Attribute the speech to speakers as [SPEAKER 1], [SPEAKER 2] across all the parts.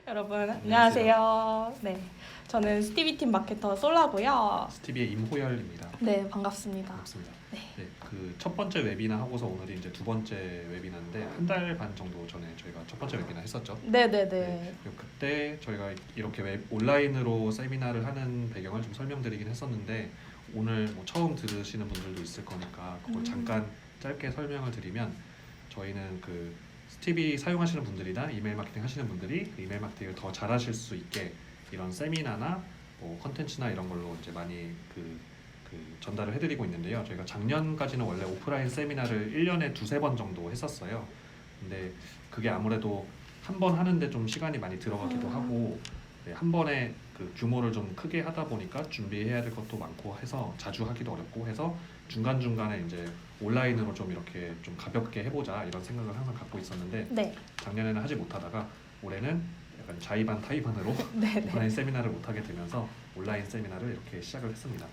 [SPEAKER 1] 여러분 안녕하세요. 네, 저는 스티비팀 마케터 솔라고요.
[SPEAKER 2] 스티비의 임호열입니다.
[SPEAKER 1] 네, 반갑습니다.
[SPEAKER 2] 반갑습니다.
[SPEAKER 1] 네.
[SPEAKER 2] 네, 그 첫 번째 웨비나 하고서 오늘이 이제 두 번째 웨비나인데 한 달 반 정도 전에 저희가 첫 번째 웨비나 했었죠.
[SPEAKER 1] 네네네.
[SPEAKER 2] 그리고 그때 저희가 이렇게 온라인으로 세미나를 하는 배경을 좀 설명드리긴 했었는데 오늘 뭐 처음 들으시는 분들도 있을 거니까 그걸 잠깐 짧게 설명을 드리면 저희는 그 스티비 사용하시는 분들이나 이메일 마케팅 하시는 분들이 그 이메일 마케팅을 더 잘하실 수 있게 이런 세미나나 뭐 컨텐츠나 이런 걸로 이제 많이 전달을 해드리고 있는데요. 저희가 작년까지는 원래 오프라인 세미나를 1년에 두세 번 정도 했었어요. 근데 그게 아무래도 한 번 하는데 좀 시간이 많이 들어가기도 하고 네, 한 번에 그 규모를 좀 크게 하다 보니까 준비해야 될 것도 많고 해서 자주 하기도 어렵고 해서 중간중간에 이제 온라인으로 좀 이렇게 좀 가볍게 해보자 이런 생각을 항상 갖고 있었는데
[SPEAKER 1] 네.
[SPEAKER 2] 작년에는 하지 못하다가 올해는 약간 자의반 타의반으로
[SPEAKER 1] 네네.
[SPEAKER 2] 오프라인 세미나를 못하게 되면서 온라인 세미나를 이렇게 시작을 했습니다.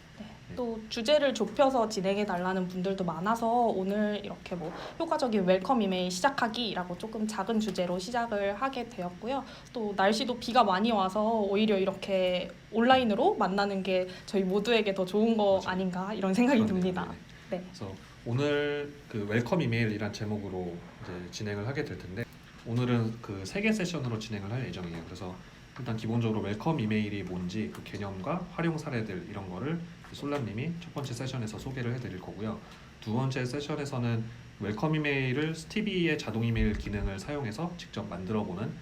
[SPEAKER 1] 또 주제를 좁혀서 진행해 달라는 분들도 많아서 오늘 이렇게 뭐 효과적인 웰컴 이메일 시작하기라고 조금 작은 주제로 시작을 하게 되었고요. 또 날씨도 비가 많이 와서 오히려 이렇게 온라인으로 만나는 게 저희 모두에게 더 좋은 거
[SPEAKER 2] 맞아요.
[SPEAKER 1] 아닌가 이런 생각이
[SPEAKER 2] 그렇네요.
[SPEAKER 1] 듭니다.
[SPEAKER 2] 네네.
[SPEAKER 1] 네.
[SPEAKER 2] 그래서 오늘 그 웰컴 이메일이란 제목으로 이제 진행을 하게 될 텐데 오늘은 그 3개 세션으로 진행을 할 예정이에요. 그래서 일단 기본적으로 웰컴 이메일이 뭔지 그 개념과 활용 사례들 이런 거를 솔라님이 첫 번째 세션에서 소개를 해드릴 거고요. 두 번째 세션에서는 웰컴 이메일을 스티비의 자동 이메일 기능을 사용해서 직접 만들어보는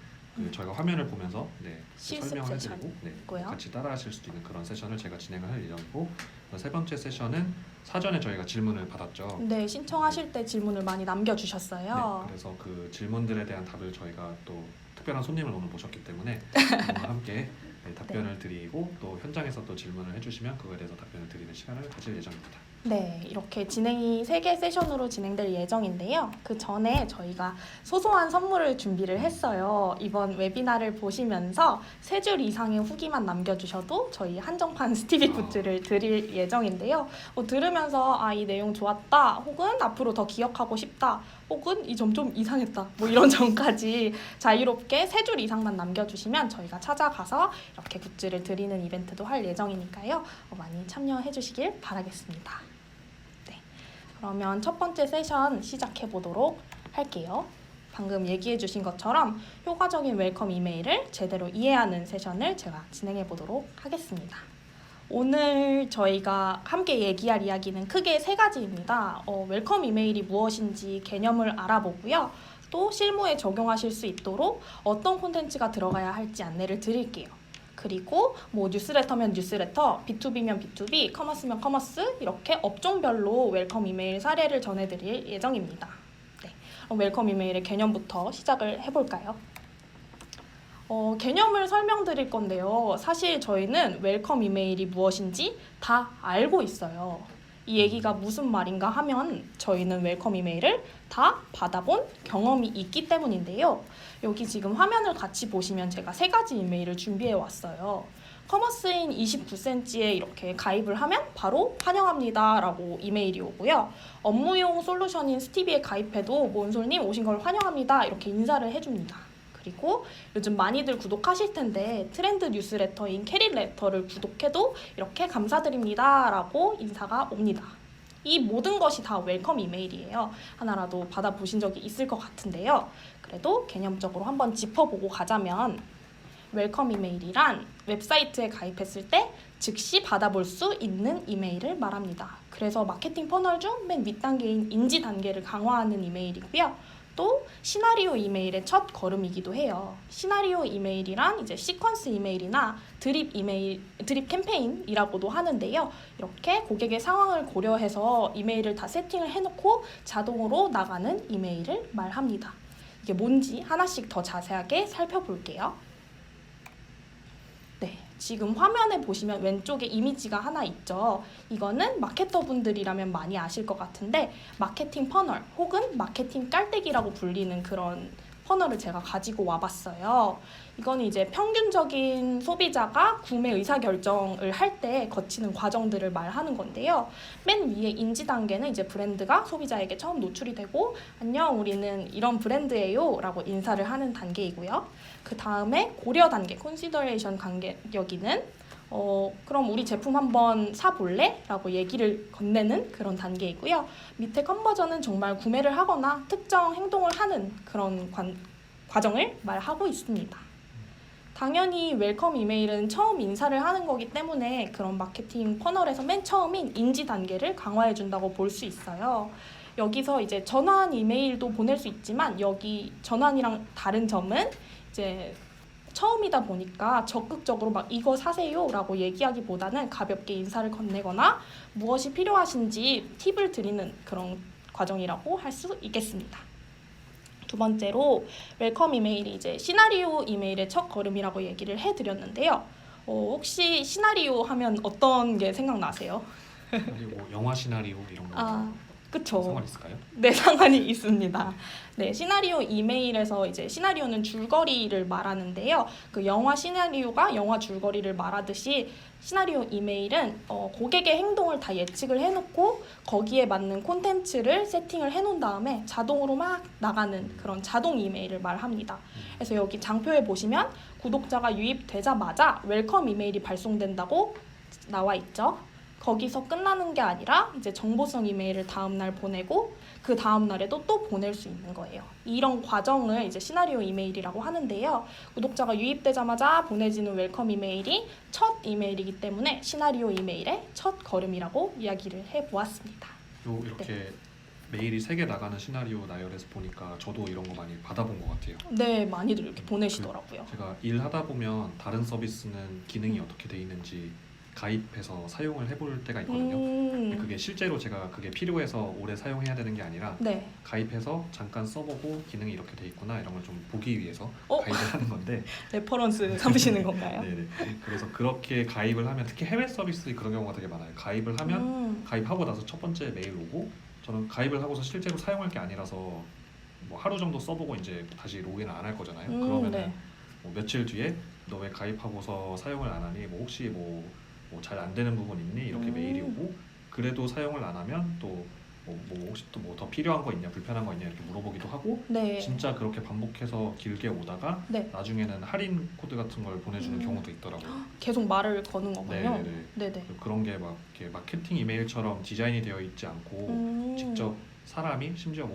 [SPEAKER 2] 저희가 화면을 보면서
[SPEAKER 1] 실습
[SPEAKER 2] 설명을
[SPEAKER 1] 세션
[SPEAKER 2] 해드리고
[SPEAKER 1] 있고요.
[SPEAKER 2] 같이 따라하실 수도 있는 그런 세션을 제가 진행을 할 예정이고 세 번째 세션은 사전에 저희가 질문을 받았죠.
[SPEAKER 1] 네, 신청하실 때 질문을 많이 남겨주셨어요.
[SPEAKER 2] 네, 그래서 그 질문들에 대한 답을 저희가 또 특별한 손님을 오늘 모셨기 때문에 오늘 함께 답변을 드리고 또 현장에서 또 질문을 해주시면 그거에 대해서 답변을 드리는 시간을 가질 예정입니다.
[SPEAKER 1] 네, 이렇게 진행이 3개 세션으로 진행될 예정인데요. 그 전에 저희가 소소한 선물을 준비를 했어요. 이번 웨비나를 보시면서 3줄 이상의 후기만 남겨주셔도 저희 한정판 스티비 굿즈를 드릴 예정인데요. 들으면서 이 내용 좋았다, 혹은 앞으로 더 기억하고 싶다, 혹은 이 점 좀 이상했다, 뭐 이런 점까지 자유롭게 3줄 이상만 남겨주시면 저희가 찾아가서 이렇게 굿즈를 드리는 이벤트도 할 예정이니까요. 많이 참여해 주시길 바라겠습니다. 그러면 첫 번째 세션 시작해 보도록 할게요. 방금 얘기해 주신 것처럼 효과적인 웰컴 이메일을 제대로 이해하는 세션을 제가 진행해 보도록 하겠습니다. 오늘 저희가 함께 얘기할 이야기는 크게 3가지입니다. 웰컴 이메일이 무엇인지 개념을 알아보고요. 또 실무에 적용하실 수 있도록 어떤 콘텐츠가 들어가야 할지 안내를 드릴게요. 그리고 뭐 뉴스레터면 뉴스레터, B2B면 B2B, 커머스면 커머스 이렇게 업종별로 웰컴 이메일 사례를 전해드릴 예정입니다. 네, 그럼 웰컴 이메일의 개념부터 시작을 해볼까요? 개념을 설명드릴 건데요. 사실 저희는 웰컴 이메일이 무엇인지 다 알고 있어요. 이 얘기가 무슨 말인가 하면 저희는 웰컴 이메일을 다 받아본 경험이 있기 때문인데요. 여기 지금 화면을 같이 보시면 제가 3가지 이메일을 준비해 왔어요. 커머스인 29cm에 이렇게 가입을 하면 바로 환영합니다 라고 이메일이 오고요. 업무용 솔루션인 스티비에 가입해도 몬솔님 오신 걸 환영합니다 이렇게 인사를 해줍니다. 그리고 요즘 많이들 구독하실 텐데 트렌드 뉴스레터인 캐리레터를 구독해도 이렇게 감사드립니다 라고 인사가 옵니다. 이 모든 것이 다 웰컴 이메일이에요. 하나라도 받아보신 적이 있을 것 같은데요. 그래도 개념적으로 한번 짚어보고 가자면 웰컴 이메일이란 웹사이트에 가입했을 때 즉시 받아볼 수 있는 이메일을 말합니다. 그래서 마케팅 퍼널 중 맨 윗단계인 인지 단계를 강화하는 이메일이고요. 또 시나리오 이메일의 첫 걸음이기도 해요. 시나리오 이메일이란 이제 시퀀스 이메일이나 드립 캠페인이라고도 하는데요. 이렇게 고객의 상황을 고려해서 이메일을 다 세팅을 해놓고 자동으로 나가는 이메일을 말합니다. 이게 뭔지 하나씩 더 자세하게 살펴볼게요. 네, 지금 화면에 보시면 왼쪽에 이미지가 하나 있죠. 이거는 마케터 분들이라면 많이 아실 것 같은데 마케팅 퍼널 혹은 마케팅 깔때기라고 불리는 그런 퍼널을 제가 가지고 와봤어요. 이건 이제 평균적인 소비자가 구매 의사결정을 할 때 거치는 과정들을 말하는 건데요. 맨 위에 인지 단계는 이제 브랜드가 소비자에게 처음 노출이 되고 안녕 우리는 이런 브랜드예요 라고 인사를 하는 단계이고요. 그 다음에 고려 단계, 컨시더레이션 단계 여기는 그럼 우리 제품 한번 사볼래? 라고 얘기를 건네는 그런 단계이고요. 밑에 컨버전은 정말 구매를 하거나 특정 행동을 하는 그런 과정을 말하고 있습니다. 당연히 웰컴 이메일은 처음 인사를 하는 거기 때문에 그런 마케팅 퍼널에서 맨 처음인 인지 단계를 강화해 준다고 볼 수 있어요. 여기서 이제 전환 이메일도 보낼 수 있지만 여기 전환이랑 다른 점은 이제 처음이다 보니까 적극적으로 막 이거 사세요 라고 얘기하기보다는 가볍게 인사를 건네거나 무엇이 필요하신지 팁을 드리는 그런 과정이라고 할 수 있겠습니다. 두 번째로 웰컴 이메일이 이제 시나리오 이메일의 첫 걸음이라고 얘기를 해드렸는데요. 혹시 시나리오 하면 어떤 게 생각나세요?
[SPEAKER 2] 그리고 영화 시나리오 이런 거
[SPEAKER 1] 그쵸.
[SPEAKER 2] 상관 있을까요?
[SPEAKER 1] 네, 상관이 있습니다. 네, 시나리오 이메일에서 이제 시나리오는 줄거리를 말하는데요. 그 영화 시나리오가 영화 줄거리를 말하듯이 시나리오 이메일은 고객의 행동을 다 예측을 해놓고 거기에 맞는 콘텐츠를 세팅을 해놓은 다음에 자동으로 막 나가는 그런 자동 이메일을 말합니다. 그래서 여기 장표에 보시면 구독자가 유입되자마자 웰컴 이메일이 발송된다고 나와 있죠. 거기서 끝나는 게 아니라 이제 정보성 이메일을 다음날 보내고 그 다음날에도 또 보낼 수 있는 거예요. 이런 과정을 이제 시나리오 이메일이라고 하는데요. 구독자가 유입되자마자 보내지는 웰컴 이메일이 첫 이메일이기 때문에 시나리오 이메일의 첫 걸음이라고 이야기를 해보았습니다.
[SPEAKER 2] 이렇게 메일이 3개 나가는 시나리오 나열해서 보니까 저도 이런 거 많이 받아본 것 같아요.
[SPEAKER 1] 네, 많이들 이렇게 보내시더라고요.
[SPEAKER 2] 제가 일하다 보면 다른 서비스는 기능이 어떻게 돼 있는지 가입해서 사용을 해볼 때가 있거든요. 그게 실제로 제가 그게 필요해서 오래 사용해야 되는 게 아니라
[SPEAKER 1] 네.
[SPEAKER 2] 가입해서 잠깐 써보고 기능이 이렇게 돼 있구나 이런 걸 좀 보기 위해서 가입을 하는 건데
[SPEAKER 1] 레퍼런스 삼으시는 건가요?
[SPEAKER 2] 네네. 그래서 그렇게 가입을 하면 특히 해외 서비스 그런 경우가 되게 많아요. 가입을 하면 가입하고 나서 첫 번째 메일 오고 저는 가입을 하고서 실제로 사용할 게 아니라서 뭐 하루 정도 써보고 이제 다시 로그인을 안 할 거잖아요. 그러면은
[SPEAKER 1] 네.
[SPEAKER 2] 뭐 며칠 뒤에 너 왜 가입하고서 사용을 안 하니? 뭐 혹시 뭐 잘 안 되는 부분 있니? 이렇게 메일이 오고 그래도 사용을 안 하면 또 뭐 혹시 또 뭐 더 필요한 거 있냐, 불편한 거 있냐 이렇게 물어보기도 하고
[SPEAKER 1] 네.
[SPEAKER 2] 진짜 그렇게 반복해서 길게 오다가
[SPEAKER 1] 네.
[SPEAKER 2] 나중에는 할인 코드 같은 걸 보내주는 경우도 있더라고요.
[SPEAKER 1] 계속 말을 거는 거군요.
[SPEAKER 2] 네네. 그런 게 막 이렇게 마케팅 이메일처럼 디자인이 되어 있지 않고 직접 사람이 심지어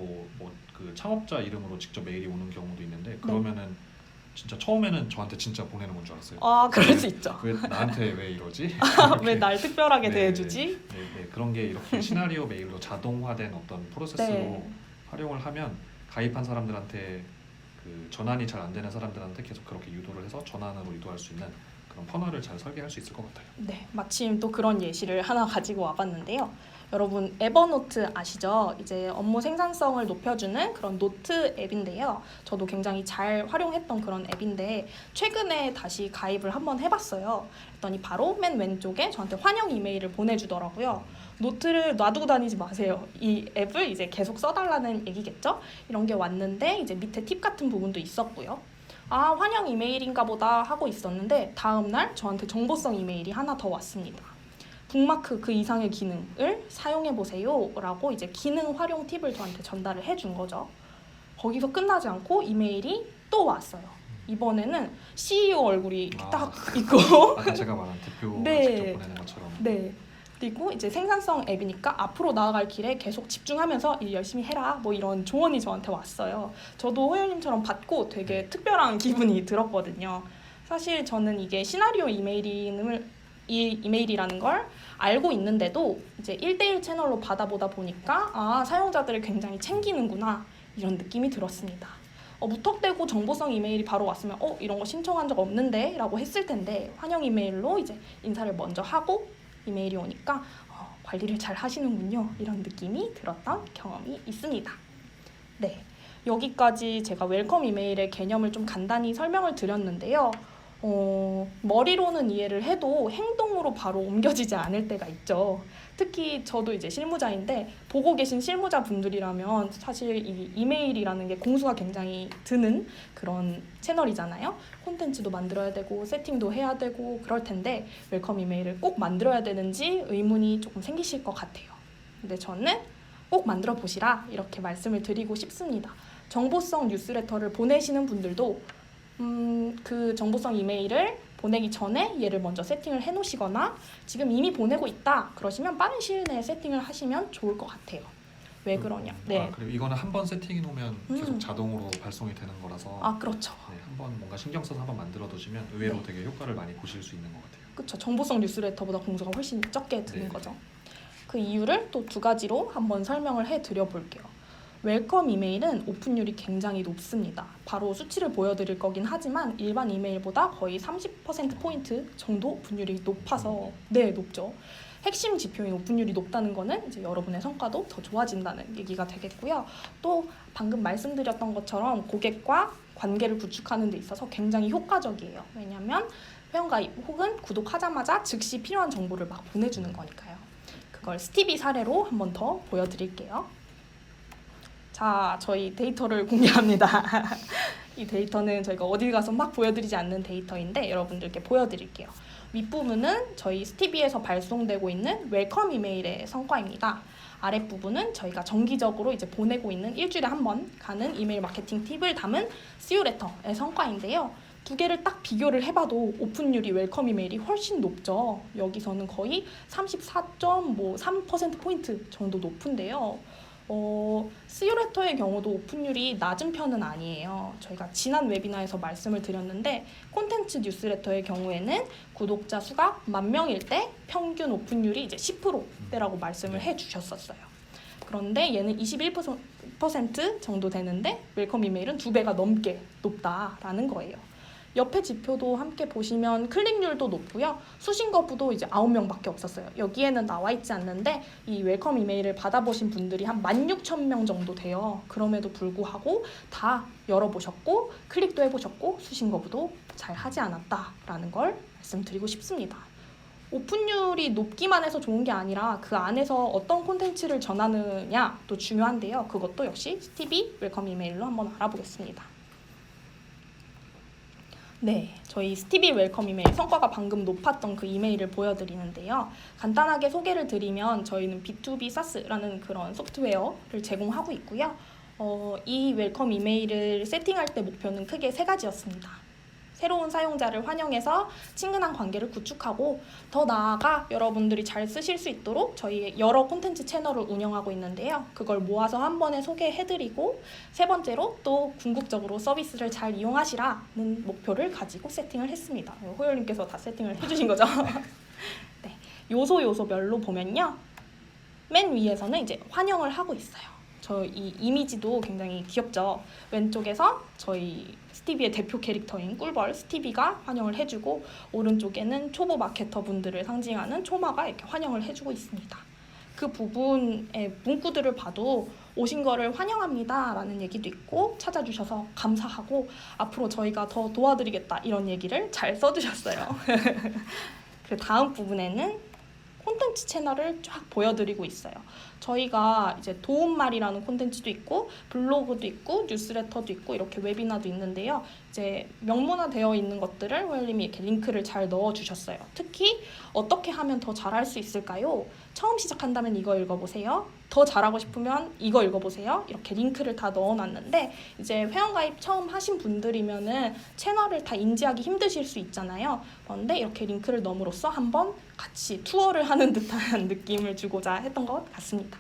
[SPEAKER 2] 그 창업자 이름으로 직접 메일이 오는 경우도 있는데 그러면은 진짜 처음에는 저한테 진짜 보내는 건 줄 알았어요.
[SPEAKER 1] 그럴 수 있죠.
[SPEAKER 2] 왜 나한테 왜 이러지?
[SPEAKER 1] 왜 날 특별하게
[SPEAKER 2] 네,
[SPEAKER 1] 대해주지?
[SPEAKER 2] 네, 그런 게 이렇게 시나리오 메일로 자동화된 어떤 프로세스로 활용을 하면 가입한 사람들한테 그 전환이 잘 안 되는 사람들한테 계속 그렇게 유도를 해서 전환으로 유도할 수 있는 그런 퍼널을 잘 설계할 수 있을 것 같아요.
[SPEAKER 1] 네, 마침 또 그런 예시를 하나 가지고 와봤는데요. 여러분 에버노트 아시죠? 이제 업무 생산성을 높여주는 그런 노트 앱인데요. 저도 굉장히 잘 활용했던 그런 앱인데 최근에 다시 가입을 한번 해봤어요. 그랬더니 바로 맨 왼쪽에 저한테 환영 이메일을 보내주더라고요. 노트를 놔두고 다니지 마세요. 이 앱을 이제 계속 써달라는 얘기겠죠? 이런 게 왔는데 이제 밑에 팁 같은 부분도 있었고요. 환영 이메일인가 보다 하고 있었는데 다음날 저한테 정보성 이메일이 하나 더 왔습니다. 북마크 그 이상의 기능을 사용해보세요 라고 이제 기능 활용 팁을 저한테 전달을 해준 거죠. 거기서 끝나지 않고 이메일이 또 왔어요. 이번에는 CEO 얼굴이 딱 있고
[SPEAKER 2] 아까 제가 말한 대표가
[SPEAKER 1] 네.
[SPEAKER 2] 직접 보내는 것처럼
[SPEAKER 1] 네. 그리고 이제 생산성 앱이니까 앞으로 나아갈 길에 계속 집중하면서 일 열심히 해라 뭐 이런 조언이 저한테 왔어요. 저도 호연님처럼 받고 되게 특별한 기분이 들었거든요. 사실 저는 이게 시나리오 이메일이라는 걸 알고 있는데도 이제 1대1 채널로 받아보다 보니까 사용자들을 굉장히 챙기는구나 이런 느낌이 들었습니다. 무턱대고 정보성 이메일이 바로 왔으면 이런 거 신청한 적 없는데 라고 했을 텐데 환영 이메일로 이제 인사를 먼저 하고 이메일이 오니까 관리를 잘 하시는군요 이런 느낌이 들었던 경험이 있습니다. 네, 여기까지 제가 웰컴 이메일의 개념을 좀 간단히 설명을 드렸는데요. 머리로는 이해를 해도 행동으로 바로 옮겨지지 않을 때가 있죠. 특히 저도 이제 실무자인데 보고 계신 실무자 분들이라면 사실 이 이메일이라는 게 공수가 굉장히 드는 그런 채널이잖아요. 콘텐츠도 만들어야 되고 세팅도 해야 되고 그럴 텐데 웰컴 이메일을 꼭 만들어야 되는지 의문이 조금 생기실 것 같아요. 근데 저는 꼭 만들어 보시라 이렇게 말씀을 드리고 싶습니다. 정보성 뉴스레터를 보내시는 분들도 그 정보성 이메일을 보내기 전에 얘를 먼저 세팅을 해 놓으시거나 지금 이미 보내고 있다 그러시면 빠른 시일 내에 세팅을 하시면 좋을 것 같아요. 왜 그러냐? 네.
[SPEAKER 2] 그리고 이거는 한번 세팅해 놓으면 계속 자동으로 발송이 되는 거라서
[SPEAKER 1] 그렇죠.
[SPEAKER 2] 네, 한번 뭔가 신경 써서 한번 만들어 두시면 의외로
[SPEAKER 1] 네.
[SPEAKER 2] 되게 효과를 많이 보실 수 있는 것 같아요.
[SPEAKER 1] 그렇죠. 정보성 뉴스레터보다 공수가 훨씬 적게 드는
[SPEAKER 2] 네.
[SPEAKER 1] 거죠. 그 이유를 또 두 가지로 한번 설명을 해드려 볼게요. 웰컴 이메일은 오픈율이 굉장히 높습니다. 바로 수치를 보여드릴 거긴 하지만 일반 이메일보다 거의 30%포인트 정도 오픈율이 높아서 네, 높죠. 핵심 지표인 오픈율이 높다는 거는 이제 여러분의 성과도 더 좋아진다는 얘기가 되겠고요. 또 방금 말씀드렸던 것처럼 고객과 관계를 구축하는 데 있어서 굉장히 효과적이에요. 왜냐하면 회원가입 혹은 구독하자마자 즉시 필요한 정보를 막 보내주는 거니까요. 그걸 스티비 사례로 한 번 더 보여드릴게요. 자, 저희 데이터를 공개합니다. 이 데이터는 저희가 어딜 가서 막 보여드리지 않는 데이터인데 여러분들께 보여드릴게요. 윗부분은 저희 스티비에서 발송되고 있는 웰컴 이메일의 성과입니다. 아랫부분은 저희가 정기적으로 이제 보내고 있는 일주일에 한 번 가는 이메일 마케팅 팁을 담은 CU레터의 성과인데요. 두 개를 딱 비교를 해봐도 오픈율이 웰컴 이메일이 훨씬 높죠. 여기서는 거의 34.3%포인트 정도 높은데요. CU레터의 경우도 오픈율이 낮은 편은 아니에요. 저희가 지난 웨비나에서 말씀을 드렸는데 콘텐츠 뉴스레터의 경우에는 구독자 수가 10,000명일 때 평균 오픈율이 이제 10%대라고 말씀을 해주셨었어요. 그런데 얘는 21% 정도 되는데 웰컴 이메일은 2배가 넘게 높다라는 거예요. 옆에 지표도 함께 보시면 클릭률도 높고요. 수신 거부도 이제 9명밖에 없었어요. 여기에는 나와 있지 않는데 이 웰컴 이메일을 받아보신 분들이 한 16,000명 정도 돼요. 그럼에도 불구하고 다 열어보셨고 클릭도 해보셨고 수신 거부도 잘 하지 않았다라는 걸 말씀드리고 싶습니다. 오픈율이 높기만 해서 좋은 게 아니라 그 안에서 어떤 콘텐츠를 전하느냐도 중요한데요. 그것도 역시 스티비 웰컴 이메일로 한번 알아보겠습니다. 네, 저희 스티비 웰컴 이메일 성과가 방금 높았던 그 이메일을 보여드리는데요. 간단하게 소개를 드리면 저희는 B2B SaaS라는 그런 소프트웨어를 제공하고 있고요. 이 웰컴 이메일을 세팅할 때 목표는 크게 3가지였습니다. 새로운 사용자를 환영해서 친근한 관계를 구축하고 더 나아가 여러분들이 잘 쓰실 수 있도록 저희 여러 콘텐츠 채널을 운영하고 있는데요. 그걸 모아서 한 번에 소개해드리고 3번째로 또 궁극적으로 서비스를 잘 이용하시라는 목표를 가지고 세팅을 했습니다. 호열님께서 다 세팅을 해주신 거죠? 네, 요소별로 보면요. 맨 위에서는 이제 환영을 하고 있어요. 저 이 이미지도 굉장히 귀엽죠. 왼쪽에서 저희 스티비의 대표 캐릭터인 꿀벌 스티비가 환영을 해주고 오른쪽에는 초보 마케터 분들을 상징하는 초마가 이렇게 환영을 해주고 있습니다. 그 부분의 문구들을 봐도 오신 거를 환영합니다 라는 얘기도 있고 찾아주셔서 감사하고 앞으로 저희가 더 도와드리겠다 이런 얘기를 잘 써주셨어요. 그 다음 부분에는 콘텐츠 채널을 쫙 보여드리고 있어요. 저희가 이제 도움말이라는 콘텐츠도 있고 블로그도 있고 뉴스레터도 있고 이렇게 웨비나도 있는데요. 이제 명문화되어 있는 것들을 호열님이 이렇게 링크를 잘 넣어주셨어요. 특히 어떻게 하면 더 잘할 수 있을까요? 처음 시작한다면 이거 읽어보세요. 더 잘하고 싶으면 이거 읽어보세요. 이렇게 링크를 다 넣어놨는데 이제 회원가입 처음 하신 분들이면은 채널을 다 인지하기 힘드실 수 있잖아요. 그런데 이렇게 링크를 넣음으로써 한번 같이 투어를 하는 듯한 느낌을 주고자 했던 것 같습니다.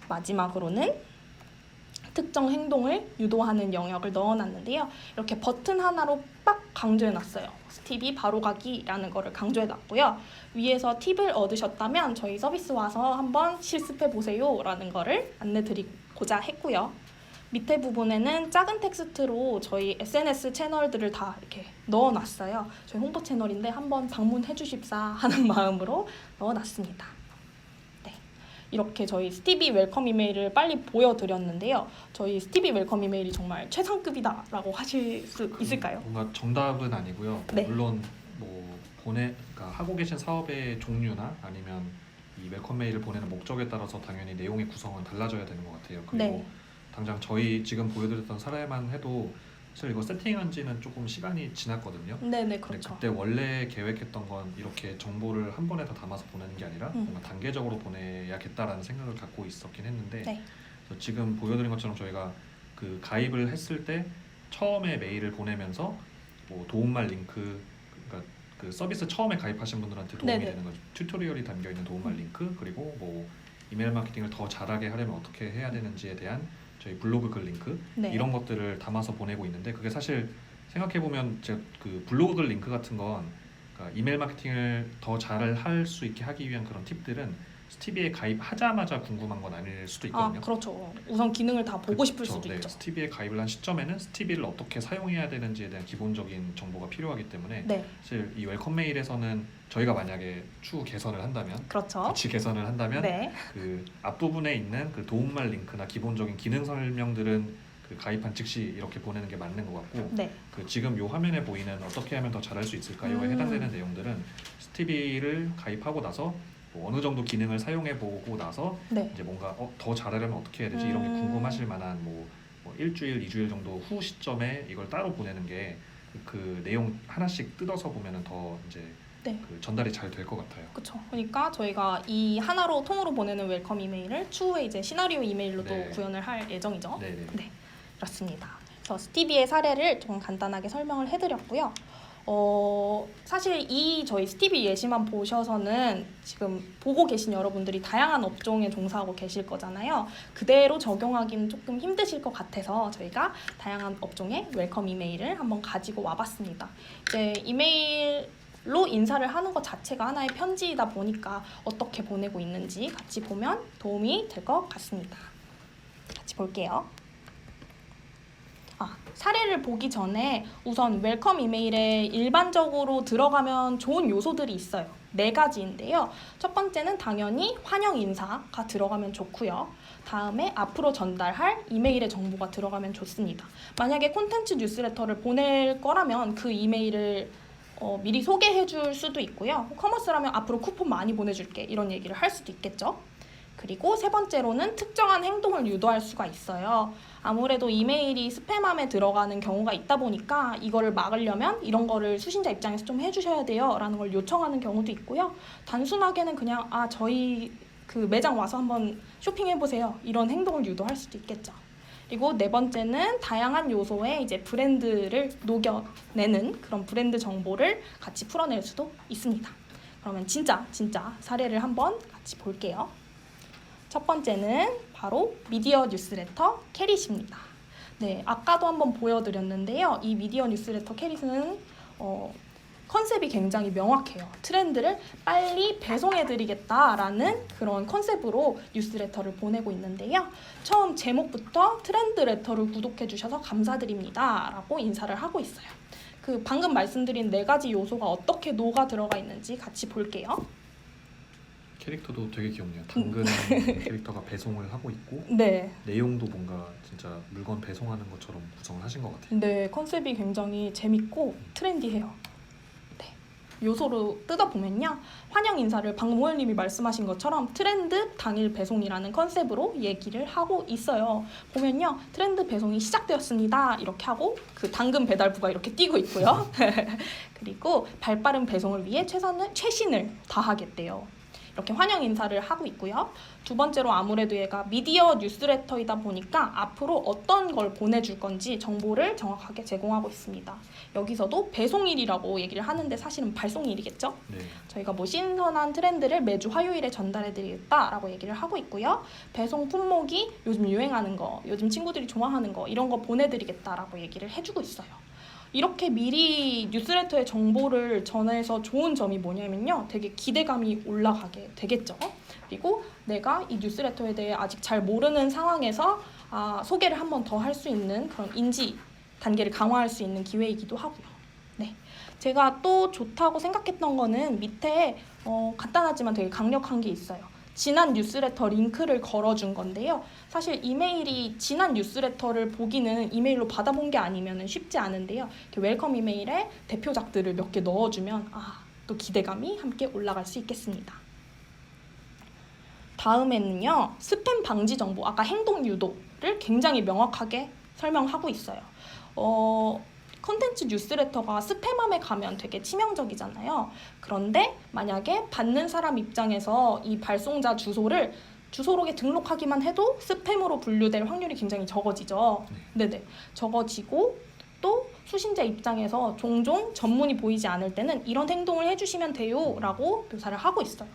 [SPEAKER 1] 마지막으로는 특정 행동을 유도하는 영역을 넣어놨는데요. 이렇게 버튼 하나로 빡 강조해놨어요. 스티비 바로가기라는 거를 강조해놨고요. 위에서 팁을 얻으셨다면 저희 서비스 와서 한번 실습해보세요 라는 거를 안내드리고자 했고요. 밑에 부분에는 작은 텍스트로 저희 SNS 채널들을 다 이렇게 넣어놨어요. 저희 홍보 채널인데 한번 방문해 주십사 하는 마음으로 넣어놨습니다. 네, 이렇게 저희 스티비 웰컴 이메일을 빨리 보여드렸는데요. 저희 스티비 웰컴 이메일이 정말 최상급이다라고 하실 수 있을까요?
[SPEAKER 2] 뭔가 정답은 아니고요.
[SPEAKER 1] 네.
[SPEAKER 2] 물론 뭐 그러니까 하고 계신 사업의 종류나 아니면 이 웰컴 메일을 보내는 목적에 따라서 당연히 내용의 구성은 달라져야 되는 것 같아요. 그리고
[SPEAKER 1] 네.
[SPEAKER 2] 당장 저희 지금 보여드렸던 사례만 해도 사실 이거 세팅한 지는 조금 시간이 지났거든요.
[SPEAKER 1] 네네,
[SPEAKER 2] 근데
[SPEAKER 1] 그렇죠.
[SPEAKER 2] 그때 원래 계획했던 건 이렇게 정보를 한 번에 다 담아서 보내는 게 아니라 뭔가 단계적으로 보내야겠다라는 생각을 갖고 있었긴 했는데
[SPEAKER 1] 네.
[SPEAKER 2] 그래서 지금 보여드린 것처럼 저희가 그 가입을 했을 때 처음에 메일을 보내면서 뭐 도움말 링크, 그러니까 그 서비스 처음에 가입하신 분들한테 도움이
[SPEAKER 1] 네네.
[SPEAKER 2] 되는 거죠. 튜토리얼이 담겨 있는 도움말 링크, 그리고 뭐 이메일 마케팅을 더 잘하게 하려면 어떻게 해야 되는지에 대한 저희 블로그 글 링크
[SPEAKER 1] 네.
[SPEAKER 2] 이런 것들을 담아서 보내고 있는데, 그게 사실 생각해 보면 제가 그 블로그 글 링크 같은 건 그러니까 이메일 마케팅을 더 잘 할 수 있게 하기 위한 그런 팁들은 스티비에 가입하자마자 궁금한 건 아닐 수도 있거든요.
[SPEAKER 1] 그렇죠. 우선 기능을 다 보고 싶을
[SPEAKER 2] 그쵸,
[SPEAKER 1] 수도
[SPEAKER 2] 네.
[SPEAKER 1] 있죠.
[SPEAKER 2] 스티비에 가입을 한 시점에는 스티비를 어떻게 사용해야 되는지에 대한 기본적인 정보가 필요하기 때문에
[SPEAKER 1] 네,
[SPEAKER 2] 사실 이 웰컴 메일에서는 저희가 만약에 추후 개선을 한다면
[SPEAKER 1] 그렇죠.
[SPEAKER 2] 같이 개선을 한다면
[SPEAKER 1] 네,
[SPEAKER 2] 그 앞부분에 있는 그 도움말 링크나 기본적인 기능 설명들은 그 가입한 즉시 이렇게 보내는 게 맞는 것 같고,
[SPEAKER 1] 네,
[SPEAKER 2] 그 지금 요 화면에 보이는 어떻게 하면 더 잘할 수 있을까요에 해당되는 내용들은 스티비를 가입하고 나서 뭐 어느 정도 기능을 사용해 보고 나서
[SPEAKER 1] 네.
[SPEAKER 2] 이제 뭔가 더 잘하려면 어떻게 해야 되지 이런 게 궁금하실 만한 뭐 일주일, 2주일 정도 후 시점에 이걸 따로 보내는 게 그 내용 하나씩 뜯어서 보면은 더 이제
[SPEAKER 1] 네.
[SPEAKER 2] 그 전달이 잘 될 것 같아요.
[SPEAKER 1] 그렇죠. 그러니까 저희가 이 하나로 통으로 보내는 웰컴 이메일을 추후에 이제 시나리오 이메일로도
[SPEAKER 2] 네.
[SPEAKER 1] 구현을 할 예정이죠.
[SPEAKER 2] 네네.
[SPEAKER 1] 네, 그렇습니다. 그래서 스티비의 사례를 좀 간단하게 설명을 해드렸고요. 사실 이 저희 스티비 예시만 보셔서는 지금 보고 계신 여러분들이 다양한 업종에 종사하고 계실 거잖아요. 그대로 적용하기는 조금 힘드실 것 같아서 저희가 다양한 업종의 웰컴 이메일을 한번 가지고 와봤습니다. 이제 이메일로 인사를 하는 것 자체가 하나의 편지이다 보니까 어떻게 보내고 있는지 같이 보면 도움이 될 것 같습니다. 같이 볼게요. 사례를 보기 전에 우선 웰컴 이메일에 일반적으로 들어가면 좋은 요소들이 있어요. 4가지인데요. 첫 번째는 당연히 환영 인사가 들어가면 좋고요. 다음에 앞으로 전달할 이메일의 정보가 들어가면 좋습니다. 만약에 콘텐츠 뉴스레터를 보낼 거라면 그 이메일을 미리 소개해 줄 수도 있고요. 커머스라면 앞으로 쿠폰 많이 보내줄게 이런 얘기를 할 수도 있겠죠. 그리고 세 번째로는 특정한 행동을 유도할 수가 있어요. 아무래도 이메일이 스팸함에 들어가는 경우가 있다 보니까 이거를 막으려면 이런 거를 수신자 입장에서 좀 해주셔야 돼요 라는 걸 요청하는 경우도 있고요. 단순하게는 그냥 저희 그 매장 와서 한번 쇼핑해보세요 이런 행동을 유도할 수도 있겠죠. 그리고 네 번째는 다양한 요소에 이제 브랜드를 녹여내는 그런 브랜드 정보를 같이 풀어낼 수도 있습니다. 그러면 진짜 사례를 한번 같이 볼게요. 첫 번째는 바로 미디어 뉴스레터 캐릿입니다. 네, 아까도 한번 보여드렸는데요. 이 미디어 뉴스레터 캐릿은 컨셉이 굉장히 명확해요. 트렌드를 빨리 배송해드리겠다라는 그런 컨셉으로 뉴스레터를 보내고 있는데요. 처음 제목부터 트렌드 레터를 구독해주셔서 감사드립니다 라고 인사를 하고 있어요. 그 방금 말씀드린 4가지 요소가 어떻게 녹아 들어가 있는지 같이 볼게요.
[SPEAKER 2] 캐릭터도 되게 귀엽네요. 당근 캐릭터가 배송을 하고 있고
[SPEAKER 1] 네.
[SPEAKER 2] 내용도 뭔가 진짜 물건 배송하는 것처럼 구성을 하신 것 같아요.
[SPEAKER 1] 네, 컨셉이 굉장히 재밌고 트렌디해요. 네, 요소로 뜯어보면요. 환영 인사를 방금 호연님이 말씀하신 것처럼 트렌드 당일 배송이라는 컨셉으로 얘기를 하고 있어요. 보면요. 트렌드 배송이 시작되었습니다. 이렇게 하고 그 당근 배달부가 이렇게 뛰고 있고요. 그리고 발빠른 배송을 위해 최신을 다하겠대요. 이렇게 환영 인사를 하고 있고요. 두 번째로 아무래도 얘가 미디어 뉴스레터이다 보니까 앞으로 어떤 걸 보내줄 건지 정보를 정확하게 제공하고 있습니다. 여기서도 배송일이라고 얘기를 하는데 사실은 발송일이겠죠?
[SPEAKER 2] 네.
[SPEAKER 1] 저희가 뭐 신선한 트렌드를 매주 화요일에 전달해드리겠다라고 얘기를 하고 있고요. 배송 품목이 요즘 유행하는 거, 요즘 친구들이 좋아하는 거 이런 거 보내드리겠다라고 얘기를 해주고 있어요. 이렇게 미리 뉴스레터의 정보를 전해서 좋은 점이 뭐냐면요. 되게 기대감이 올라가게 되겠죠. 그리고 내가 이 뉴스레터에 대해 아직 잘 모르는 상황에서 소개를 한 번 더 할 수 있는 그런 인지 단계를 강화할 수 있는 기회이기도 하고요. 네, 제가 또 좋다고 생각했던 거는 밑에 간단하지만 되게 강력한 게 있어요. 지난 뉴스레터 링크를 걸어준 건데요. 사실 이메일이 지난 뉴스레터를 보기는 이메일로 받아본 게 아니면 쉽지 않은데요. 이렇게 웰컴 이메일에 대표작들을 몇 개 넣어주면 또 기대감이 함께 올라갈 수 있겠습니다. 다음에는요. 스팸 방지 정보, 아까 행동 유도를 굉장히 명확하게 설명하고 있어요. 콘텐츠 뉴스레터가 스팸함에 가면 되게 치명적이잖아요. 그런데 만약에 받는 사람 입장에서 이 발송자 주소를 주소록에 등록하기만 해도 스팸으로 분류될 확률이 굉장히 적어지죠. 네네. 적어지고 또 수신자 입장에서 종종 전문이 보이지 않을 때는 이런 행동을 해주시면 돼요 라고 묘사를 하고 있어요.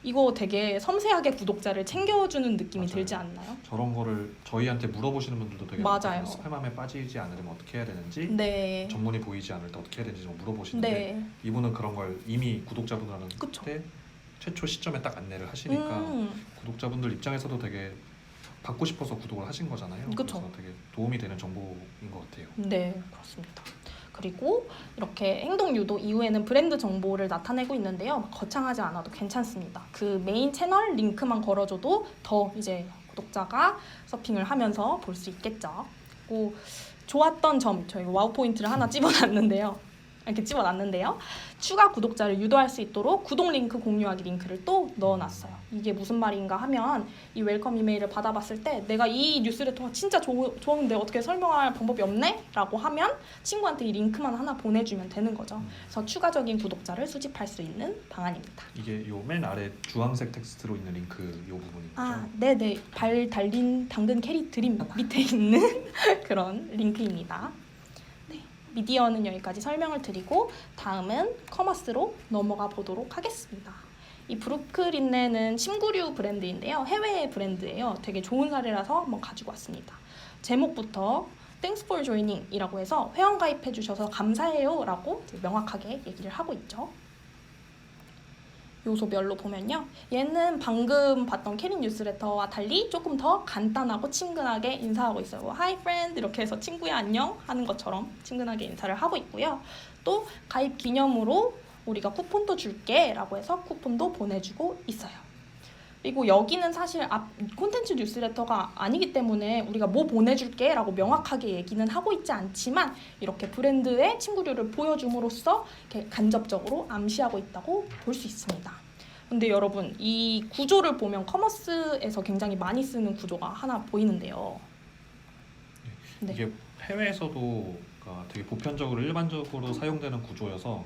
[SPEAKER 1] 이거 되게 섬세하게 구독자를 챙겨주는 느낌이
[SPEAKER 2] 맞아요.
[SPEAKER 1] 들지 않나요?
[SPEAKER 2] 저런 거를 저희한테 물어보시는 분들도 되게
[SPEAKER 1] 맞아요.
[SPEAKER 2] 스팸함에 빠지지 않으려면 어떻게 해야 되는지,
[SPEAKER 1] 네.
[SPEAKER 2] 전문이 보이지 않을 때 어떻게 해야 되는지 좀 물어보시는데
[SPEAKER 1] 네.
[SPEAKER 2] 이분은 그런 걸 이미 구독자분들한테
[SPEAKER 1] 그쵸.
[SPEAKER 2] 최초 시점에 딱 안내를 하시니까 구독자분들 입장에서도 되게 받고 싶어서 구독을 하신 거잖아요.
[SPEAKER 1] 그쵸.
[SPEAKER 2] 그래서 되게 도움이 되는 정보인 것 같아요.
[SPEAKER 1] 네, 그렇습니다. 그리고 이렇게 행동 유도 이후에는 브랜드 정보를 나타내고 있는데요. 거창하지 않아도 괜찮습니다. 그 메인 채널 링크만 걸어줘도 더 이제 구독자가 서핑을 하면서 볼 수 있겠죠. 그리고 좋았던 점, 저희가 와우 포인트를 하나 집어놨는데요. 추가 구독자를 유도할 수 있도록 구독 링크 공유하기 링크를 또 넣어놨어요. 이게 무슨 말인가 하면 이 웰컴 이메일을 받아봤을 때 내가 이 뉴스레터가 진짜 좋은데 어떻게 설명할 방법이 없네? 라고 하면 친구한테 이 링크만 하나 보내주면 되는 거죠. 그래서 추가적인 구독자를 수집할 수 있는 방안입니다.
[SPEAKER 2] 이게 요 맨 아래 주황색 텍스트로 있는 링크 요 부분인 거죠?
[SPEAKER 1] 네네. 발 달린 당근 캐리 드림 밑에 있는 그런 링크입니다. 미디어는 여기까지 설명을 드리고 다음은 커머스로 넘어가 보도록 하겠습니다. 이 브루클린네는 침구류 브랜드인데요. 해외 브랜드예요. 되게 좋은 사례라서 한번 가지고 왔습니다. 제목부터 Thanks for joining 이라고 해서 회원 가입해 주셔서 감사해요 라고 명확하게 얘기를 하고 있죠. 요소별로 보면요. 얘는 방금 봤던 캐린 뉴스레터와 달리 조금 더 간단하고 친근하게 인사하고 있어요. Hi friend 이렇게 해서 친구야 안녕 하는 것처럼 친근하게 인사를 하고 있고요. 또 가입 기념으로 우리가 쿠폰도 줄게 라고 해서 쿠폰도 보내주고 있어요. 그리고 여기는 사실 콘텐츠 뉴스레터가 아니기 때문에 우리가 뭐 보내줄게 라고 명확하게 얘기는 하고 있지 않지만 이렇게 브랜드의 친구류를 보여줌으로써 이렇게 간접적으로 암시하고 있다고 볼 수 있습니다. 근데 여러분 이 구조를 보면 커머스에서 굉장히 많이 쓰는 구조가 하나 보이는데요. 네.
[SPEAKER 2] 이게 해외에서도 되게 보편적으로 일반적으로 사용되는 구조여서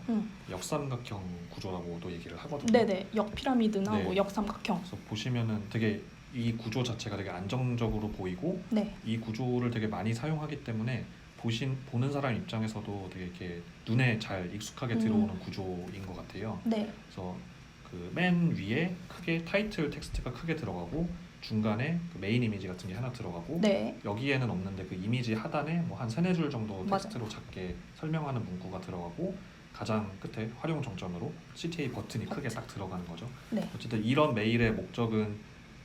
[SPEAKER 2] 역삼각형 구조라고도 얘기를 하거든요.
[SPEAKER 1] 네네. 역피라미드나
[SPEAKER 2] 네.
[SPEAKER 1] 뭐 역삼각형.
[SPEAKER 2] 그래서 보시면은 되게 이 구조 자체가 되게 안정적으로 보이고
[SPEAKER 1] 네.
[SPEAKER 2] 이 구조를 되게 많이 사용하기 때문에 보는 사람 입장에서도 되게 이렇게 눈에 잘 익숙하게 들어오는 구조인 것 같아요.
[SPEAKER 1] 네.
[SPEAKER 2] 그래서 그 맨 위에 크게 타이틀 텍스트가 크게 들어가고 중간에 그 메인 이미지 같은 게 하나 들어가고
[SPEAKER 1] 네.
[SPEAKER 2] 여기에는 없는데 그 이미지 하단에 뭐 한 3-4줄 정도
[SPEAKER 1] 맞아요.
[SPEAKER 2] 텍스트로 작게 설명하는 문구가 들어가고 가장 끝에 활용 정점으로 CTA 버튼이 크게 딱 들어가는 거죠.
[SPEAKER 1] 네.
[SPEAKER 2] 어쨌든 이런 메일의 목적은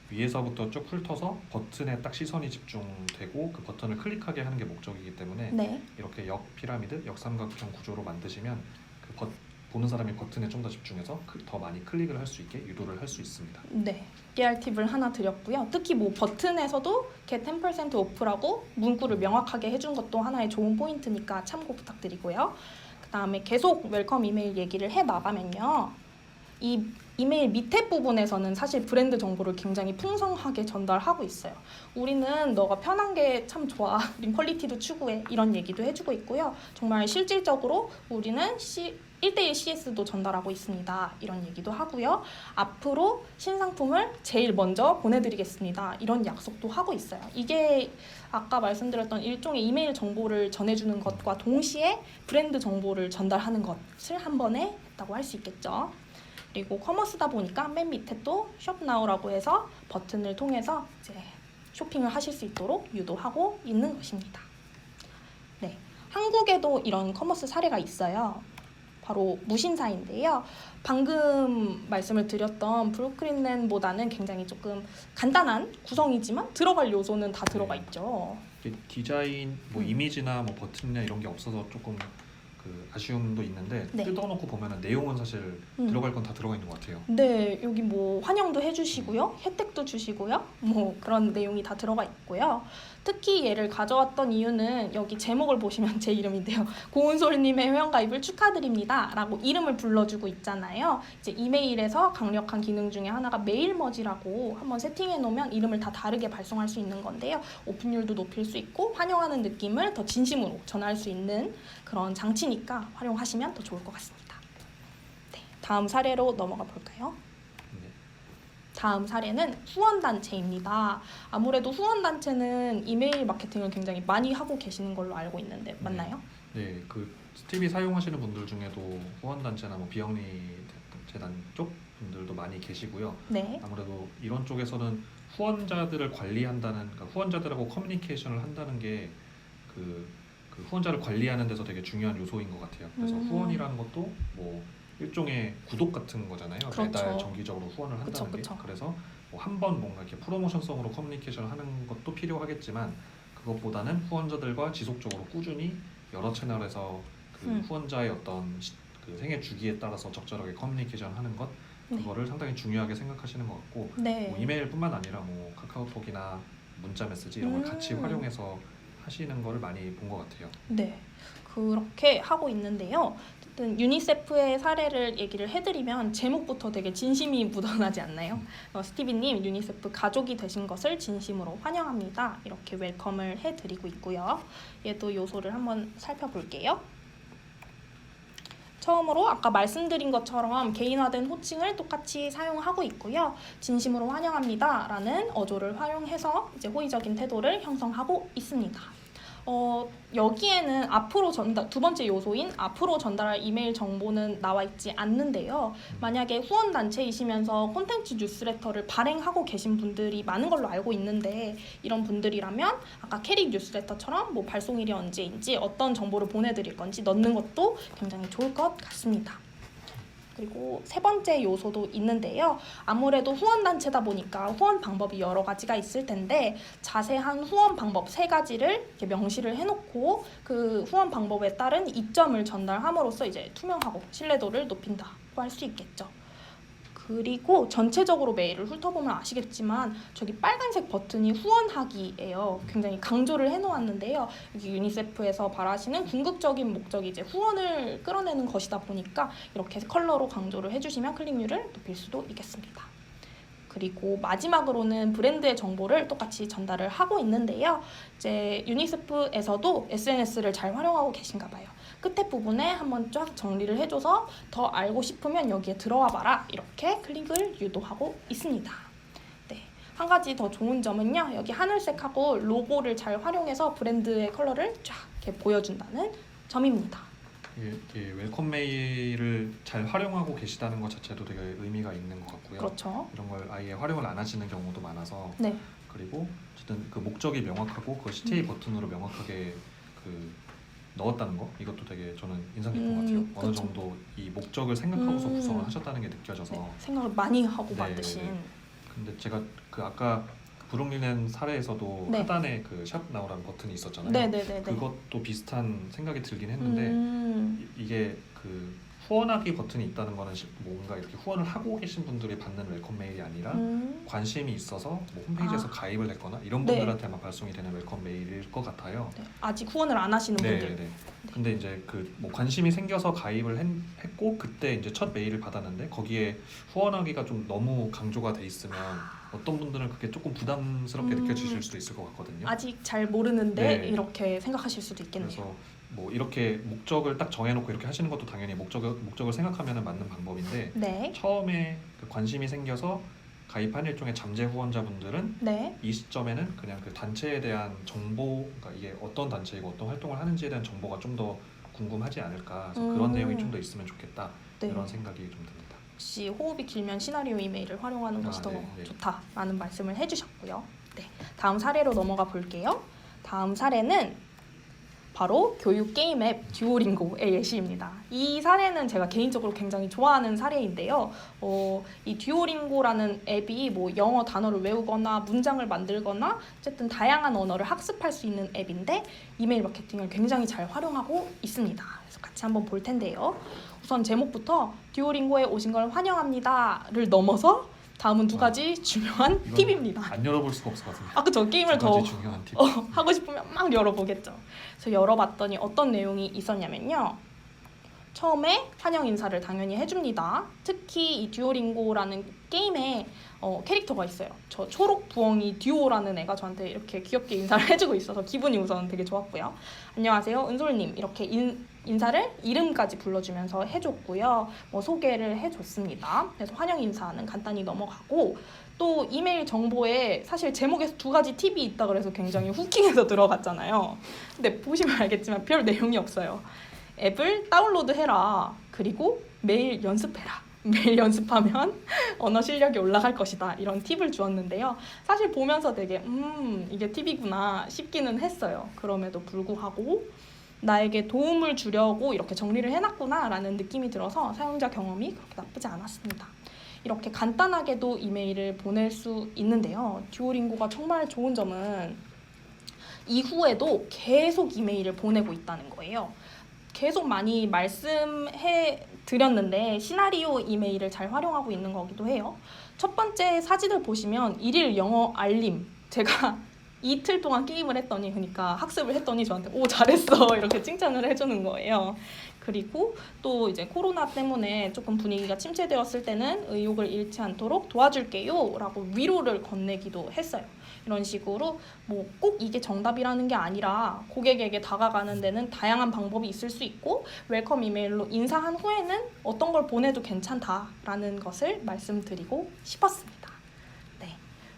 [SPEAKER 2] 위에서부터 쭉 훑어서 버튼에 딱 시선이 집중되고 그 버튼을 클릭하게 하는 게 목적이기 때문에
[SPEAKER 1] 네.
[SPEAKER 2] 이렇게 역 피라미드, 역삼각형 구조로 만드시면 보는 사람이 버튼에 좀 더 집중해서 더 많이 클릭을 할 수 있게 유도를 할 수 있습니다.
[SPEAKER 1] 네, 깨알 팁을 하나 드렸고요. 특히 뭐 버튼에서도 get 10% 오프라고 문구를 명확하게 해준 것도 하나의 좋은 포인트니까 참고 부탁드리고요. 그 다음에 계속 웰컴 이메일 얘기를 해 나가면요. 이 이메일 밑에 부분에서는 사실 브랜드 정보를 굉장히 풍성하게 전달하고 있어요. 우리는 너가 편한 게 참 좋아. 우린 퀄리티도 추구해. 이런 얘기도 해주고 있고요. 정말 실질적으로 우리는 1:1 CS도 전달하고 있습니다. 이런 얘기도 하고요. 앞으로 신상품을 제일 먼저 보내드리겠습니다. 이런 약속도 하고 있어요. 이게 아까 말씀드렸던 일종의 이메일 정보를 전해주는 것과 동시에 브랜드 정보를 전달하는 것을 한 번에 했다고 할 수 있겠죠. 그리고 커머스다 보니까 맨 밑에 또 숍 나우라고 해서 버튼을 통해서 이제 쇼핑을 하실 수 있도록 유도하고 있는 것입니다. 네, 한국에도 이런 커머스 사례가 있어요. 바로 무신사인데요. 방금 말씀을 드렸던 브루클린넨보다는 굉장히 조금 간단한 구성이지만 들어갈 요소는 다 들어가 있죠.
[SPEAKER 2] 디자인, 뭐 이미지나 뭐 버튼이나 이런 게 없어서 조금 그 아쉬움도 있는데
[SPEAKER 1] 네.
[SPEAKER 2] 뜯어놓고 보면은 내용은 사실 들어갈 건 다 들어가 있는 것 같아요.
[SPEAKER 1] 네, 여기 뭐 환영도 해주시고요, 혜택도 주시고요, 뭐 그런 내용이 다 들어가 있고요. 특히 얘를 가져왔던 이유는 여기 제목을 보시면 제 이름인데요. 고은솔님의 회원가입을 축하드립니다 라고 이름을 불러주고 있잖아요. 이제 이메일에서 강력한 기능 중에 하나가 메일 머지라고 한번 세팅해 놓으면 이름을 다 다르게 발송할 수 있는 건데요. 오픈율도 높일 수 있고 환영하는 느낌을 더 진심으로 전할 수 있는 그런 장치니까 활용하시면 더 좋을 것 같습니다. 네, 다음 사례로 넘어가 볼까요?
[SPEAKER 2] 네.
[SPEAKER 1] 다음 사례는 후원단체입니다. 아무래도 후원단체는 이메일 마케팅을 굉장히 많이 하고 계시는 걸로 알고 있는데 맞나요?
[SPEAKER 2] 네, 그 스티비 사용하시는 분들 중에도 후원단체나 뭐 비영리 재단 쪽 분들도 많이 계시고요.
[SPEAKER 1] 네.
[SPEAKER 2] 아무래도 이런 쪽에서는 후원자들을 관리한다는, 그러니까 후원자들하고 커뮤니케이션을 한다는 게 그 후원자를 관리하는 데서 되게 중요한 요소인 것 같아요. 그래서 후원이라는 것도 뭐 일종의 구독 같은 거잖아요.
[SPEAKER 1] 그렇죠.
[SPEAKER 2] 매달 정기적으로 후원을 한다는 게. 그래서 뭐 한 번 뭔가 이렇게 프로모션성으로 커뮤니케이션을 하는 것도 필요하겠지만 그것보다는 후원자들과 지속적으로 꾸준히 여러 채널에서 그 후원자의 어떤 그 생애 주기에 따라서 적절하게 커뮤니케이션 하는 것 그거를 상당히 중요하게 생각하시는 것 같고
[SPEAKER 1] 네.
[SPEAKER 2] 뭐 이메일뿐만 아니라 뭐 카카오톡이나 문자 메시지 이런 걸 같이 활용해서 하시는 거를 많이 본 것 같아요.
[SPEAKER 1] 네, 그렇게 하고 있는데요. 어쨌든 유니세프의 사례를 얘기를 해드리면 제목부터 되게 진심이 묻어나지 않나요? 스티비님, 유니세프 가족이 되신 것을 진심으로 환영합니다. 이렇게 웰컴을 해드리고 있고요. 얘도 요소를 한번 살펴볼게요. 처음으로 아까 말씀드린 것처럼 개인화된 호칭을 똑같이 사용하고 있고요. 진심으로 환영합니다 라는 어조를 활용해서 이제 호의적인 태도를 형성하고 있습니다. 여기에는 앞으로 두 번째 요소인 앞으로 전달할 이메일 정보는 나와 있지 않는데요. 만약에 후원단체이시면서 콘텐츠 뉴스레터를 발행하고 계신 분들이 많은 걸로 알고 있는데 이런 분들이라면 아까 캐릭 뉴스레터처럼 뭐 발송일이 언제인지 어떤 정보를 보내드릴 건지 넣는 것도 굉장히 좋을 것 같습니다. 그리고 세 번째 요소도 있는데요. 아무래도 후원단체다 보니까 후원 방법이 여러 가지가 있을 텐데 자세한 후원 방법 3가지를 이렇게 명시를 해놓고 그 후원 방법에 따른 이점을 전달함으로써 이제 투명하고 신뢰도를 높인다고 할 수 있겠죠. 그리고 전체적으로 메일을 훑어보면 아시겠지만 저기 빨간색 버튼이 후원하기예요. 굉장히 강조를 해놓았는데요. 여기 유니세프에서 바라시는 궁극적인 목적이 이제 후원을 끌어내는 것이다 보니까 이렇게 컬러로 강조를 해주시면 클릭률을 높일 수도 있겠습니다. 그리고 마지막으로는 브랜드의 정보를 똑같이 전달을 하고 있는데요. 이제 유니세프에서도 SNS를 잘 활용하고 계신가 봐요. 끝에 부분에 한번 쫙 정리를 해줘서 더 알고 싶으면 여기에 들어와 봐라 이렇게 클릭을 유도하고 있습니다. 네, 한 가지 더 좋은 점은요. 여기 하늘색하고 로고를 잘 활용해서 브랜드의 컬러를 쫙 이렇게 보여준다는 점입니다.
[SPEAKER 2] 웰컴 메일을 잘 활용하고 계시다는 것 자체도 되게 의미가 있는 것 같고요.
[SPEAKER 1] 그렇죠.
[SPEAKER 2] 이런 걸 아예 활용을 안 하시는 경우도 많아서
[SPEAKER 1] 네.
[SPEAKER 2] 그리고 어쨌든 그 목적이 명확하고 그 CTA 버튼으로 명확하게 그 넣었다는 거 이것도 되게 저는 인상 깊은 것 같아요. 어느
[SPEAKER 1] 그쵸.
[SPEAKER 2] 정도 이 목적을 생각하고서 구성을 하셨다는 게 느껴져서
[SPEAKER 1] 네, 생각을 많이 하고
[SPEAKER 2] 네,
[SPEAKER 1] 만드신.
[SPEAKER 2] 네. 근데 제가 그 아까 브룩리넨 사례에서도
[SPEAKER 1] 네.
[SPEAKER 2] 하단에 그 샵 나오라는 버튼이 있었잖아요.
[SPEAKER 1] 네네네.
[SPEAKER 2] 그것도 비슷한 생각이 들긴 했는데 이게 그 후원하기 버튼이 있다는 거는 뭔가 이렇게 후원을 하고 계신 분들이 받는 웰컴 메일이 아니라 관심이 있어서 뭐 홈페이지에서 가입을 했거나 이런
[SPEAKER 1] 네.
[SPEAKER 2] 분들한테만 발송이 되는 웰컴 메일일 것 같아요.
[SPEAKER 1] 네, 아직 후원을 안 하시는 분들.
[SPEAKER 2] 네. 근데 이제 그 뭐 관심이 생겨서 가입을 했고 그때 이제 첫 메일을 받았는데 거기에 후원하기가 좀 너무 강조가 돼 있으면 어떤 분들은 그게 조금 부담스럽게 느껴지실 수도 있을 것 같거든요.
[SPEAKER 1] 아직 잘 모르는데
[SPEAKER 2] 네.
[SPEAKER 1] 이렇게 생각하실 수도 있겠네요.
[SPEAKER 2] 그래서 뭐 이렇게 목적을 딱 정해놓고 이렇게 하시는 것도 당연히 목적을 생각하면 맞는 방법인데
[SPEAKER 1] 네.
[SPEAKER 2] 처음에 그 관심이 생겨서 가입한 일종의 잠재 후원자분들은
[SPEAKER 1] 네.
[SPEAKER 2] 이 시점에는 그냥 그 단체에 대한 정보, 그러니까 이게 어떤 단체이고 어떤 활동을 하는지에 대한 정보가 좀 더 궁금하지 않을까. 그래서 그런 내용이 좀 더 있으면 좋겠다.
[SPEAKER 1] 네.
[SPEAKER 2] 이런 생각이 좀 듭니다.
[SPEAKER 1] 혹시 호흡이 길면 시나리오 이메일을 활용하는 것이 더
[SPEAKER 2] 네.
[SPEAKER 1] 좋다라는 말씀을 해주셨고요. 네. 다음 사례로 넘어가 볼게요. 다음 사례는 바로 교육 게임 앱 듀오링고의 예시입니다. 이 사례는 제가 개인적으로 굉장히 좋아하는 사례인데요. 이 듀오링고라는 앱이 뭐 영어 단어를 외우거나 문장을 만들거나 어쨌든 다양한 언어를 학습할 수 있는 앱인데 이메일 마케팅을 굉장히 잘 활용하고 있습니다. 그래서 같이 한번 볼 텐데요. 우선 제목부터 듀오링고에 오신 걸 환영합니다를 넘어서 다음은 두 가지 중요한
[SPEAKER 2] 이건
[SPEAKER 1] 팁입니다.
[SPEAKER 2] 안 열어볼 수가 없을 것 같은데.
[SPEAKER 1] 그쵸. 게임을
[SPEAKER 2] 두
[SPEAKER 1] 더
[SPEAKER 2] 가지 중요한 팁.
[SPEAKER 1] 하고 싶으면 막 열어보겠죠. 그래서 열어봤더니 어떤 내용이 있었냐면요. 처음에 환영 인사를 당연히 해줍니다. 특히 이 듀오링고라는 게임에 캐릭터가 있어요. 저 초록 부엉이 듀오라는 애가 저한테 이렇게 귀엽게 인사를 해주고 있어서 기분이 우선 되게 좋았고요. 안녕하세요, 은솔님. 이렇게 인사를 이름까지 불러주면서 해줬고요. 소개를 해줬습니다. 그래서 환영 인사는 간단히 넘어가고 또 이메일 정보에 사실 제목에서 두 가지 팁이 있다 그래서 굉장히 후킹해서 들어갔잖아요. 근데 보시면 알겠지만 별 내용이 없어요. 앱을 다운로드해라. 그리고 매일 연습해라. 매일 연습하면 언어 실력이 올라갈 것이다. 이런 팁을 주었는데요. 사실 보면서 되게 이게 팁이구나 싶기는 했어요. 그럼에도 불구하고 나에게 도움을 주려고 이렇게 정리를 해놨구나 라는 느낌이 들어서 사용자 경험이 그렇게 나쁘지 않았습니다. 이렇게 간단하게도 이메일을 보낼 수 있는데요. 듀오링고가 정말 좋은 점은 이후에도 계속 이메일을 보내고 있다는 거예요. 계속 많이 말씀해 드렸는데 시나리오 이메일을 잘 활용하고 있는 거기도 해요. 첫 번째 사진을 보시면 일일 영어 알림. 제가 이틀 동안 게임을 했더니 그러니까 학습을 했더니 저한테 오 잘했어 이렇게 칭찬을 해주는 거예요. 그리고 또 이제 코로나 때문에 조금 분위기가 침체되었을 때는 의욕을 잃지 않도록 도와줄게요 라고 위로를 건네기도 했어요. 이런 식으로 뭐 꼭 이게 정답이라는 게 아니라 고객에게 다가가는 데는 다양한 방법이 있을 수 있고 웰컴 이메일로 인사한 후에는 어떤 걸 보내도 괜찮다라는 것을 말씀드리고 싶었습니다. 네,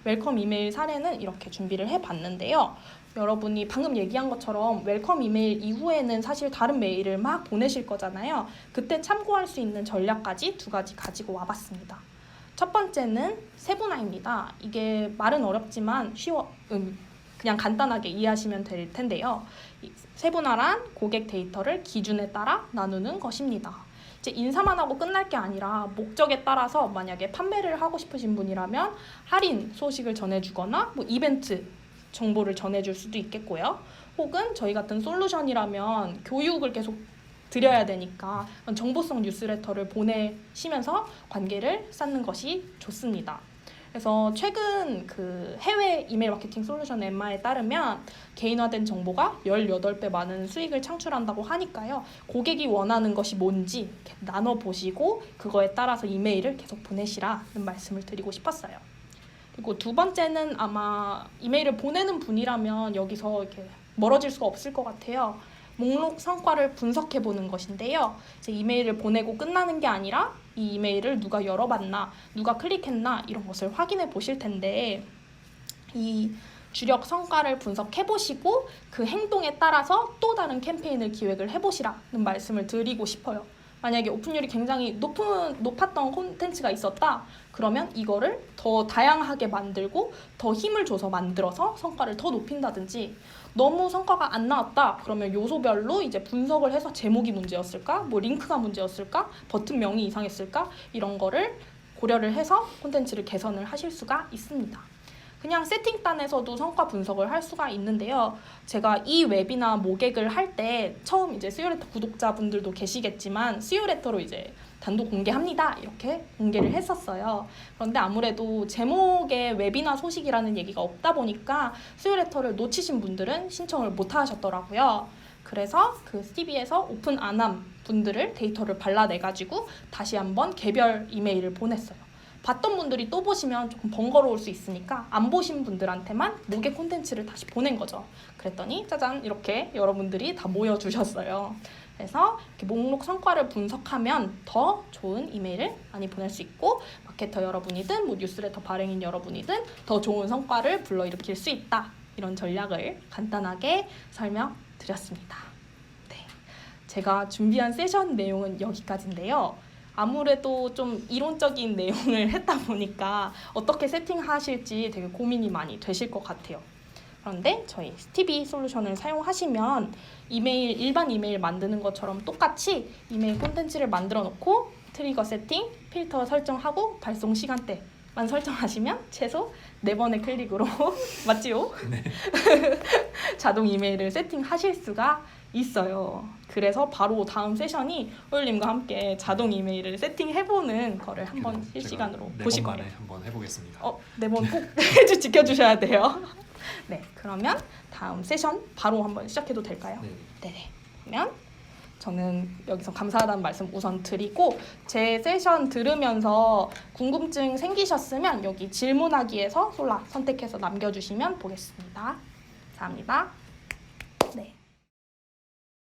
[SPEAKER 1] 웰컴 이메일 사례는 이렇게 준비를 해봤는데요. 여러분이 방금 얘기한 것처럼 웰컴 이메일 이후에는 사실 다른 메일을 막 보내실 거잖아요. 그때 참고할 수 있는 전략까지 두 가지 가지고 와봤습니다. 첫 번째는 세분화입니다. 이게 말은 어렵지만 그냥 간단하게 이해하시면 될 텐데요. 세분화란 고객 데이터를 기준에 따라 나누는 것입니다. 이제 인사만 하고 끝날 게 아니라 목적에 따라서 만약에 판매를 하고 싶으신 분이라면 할인 소식을 전해주거나 뭐 이벤트 정보를 전해줄 수도 있겠고요. 혹은 저희 같은 솔루션이라면 교육을 계속 드려야 되니까 정보성 뉴스레터를 보내시면서 관계를 쌓는 것이 좋습니다. 그래서 최근 그 해외 이메일 마케팅 솔루션 엠마에 따르면 개인화된 정보가 18배 많은 수익을 창출한다고 하니까요. 고객이 원하는 것이 뭔지 이렇게 나눠보시고 그거에 따라서 이메일을 계속 보내시라는 말씀을 드리고 싶었어요. 그리고 두 번째는 아마 이메일을 보내는 분이라면 여기서 이렇게 멀어질 수가 없을 것 같아요. 목록 성과를 분석해 보는 것인데요. 이제 이메일을 보내고 끝나는 게 아니라 이 이메일을 누가 열어봤나, 누가 클릭했나 이런 것을 확인해 보실 텐데 이 주력 성과를 분석해 보시고 그 행동에 따라서 또 다른 캠페인을 기획을 해보시라는 말씀을 드리고 싶어요. 만약에 오픈율이 굉장히 높았던 콘텐츠가 있었다. 그러면 이거를 더 다양하게 만들고 더 힘을 줘서 만들어서 성과를 더 높인다든지 너무 성과가 안 나왔다. 그러면 요소별로 이제 분석을 해서 제목이 문제였을까? 뭐 링크가 문제였을까? 버튼명이 이상했을까? 이런 거를 고려를 해서 콘텐츠를 개선을 하실 수가 있습니다. 그냥 세팅단에서도 성과 분석을 할 수가 있는데요. 제가 이 웹이나 모객을 할 때 처음 이제 수요레터 구독자분들도 계시겠지만 수요레터로 이제 단독 공개합니다. 이렇게 공개를 했었어요. 그런데 아무래도 제목에 웹이나 소식이라는 얘기가 없다 보니까 수요레터를 놓치신 분들은 신청을 못 하셨더라고요. 그래서 그 스티비에서 오픈 안 한 분들을 데이터를 발라내가지고 다시 한번 개별 이메일을 보냈어요. 봤던 분들이 또 보시면 조금 번거로울 수 있으니까 안 보신 분들한테만 모객 콘텐츠를 다시 보낸 거죠. 그랬더니 짜잔 이렇게 여러분들이 다 모여주셨어요. 그래서 이렇게 목록 성과를 분석하면 더 좋은 이메일을 많이 보낼 수 있고 마케터 여러분이든 뭐 뉴스레터 발행인 여러분이든 더 좋은 성과를 불러일으킬 수 있다. 이런 전략을 간단하게 설명드렸습니다. 네, 제가 준비한 세션 내용은 여기까지인데요. 아무래도 좀 이론적인 내용을 했다 보니까 어떻게 세팅하실지 되게 고민이 많이 되실 것 같아요. 그런데 저희 스티비 솔루션을 사용하시면 이메일 일반 이메일 만드는 것처럼 똑같이 이메일 콘텐츠를 만들어 놓고 트리거 세팅, 필터 설정하고 발송 시간대만 설정하시면 최소 4번의 클릭으로 맞지요?
[SPEAKER 2] 네.
[SPEAKER 1] 자동 이메일을 세팅하실 수가 있어요. 그래서 바로 다음 세션이 호율님과 함께 자동 이메일을 세팅해보는 거를 한번
[SPEAKER 2] 그럼
[SPEAKER 1] 실시간으로
[SPEAKER 2] 제가
[SPEAKER 1] 보실
[SPEAKER 2] 4번 만에
[SPEAKER 1] 거예요.
[SPEAKER 2] 한번 해보겠습니다.
[SPEAKER 1] 4번 꼭 지켜주셔야 돼요. 네, 그러면 다음 세션 바로 한번 시작해도 될까요?
[SPEAKER 2] 네.
[SPEAKER 1] 네네. 그러면 저는 여기서 감사하다는 말씀 우선 드리고 제 세션 들으면서 궁금증 생기셨으면 여기 질문하기에서 솔라 선택해서 남겨주시면 보겠습니다. 감사합니다.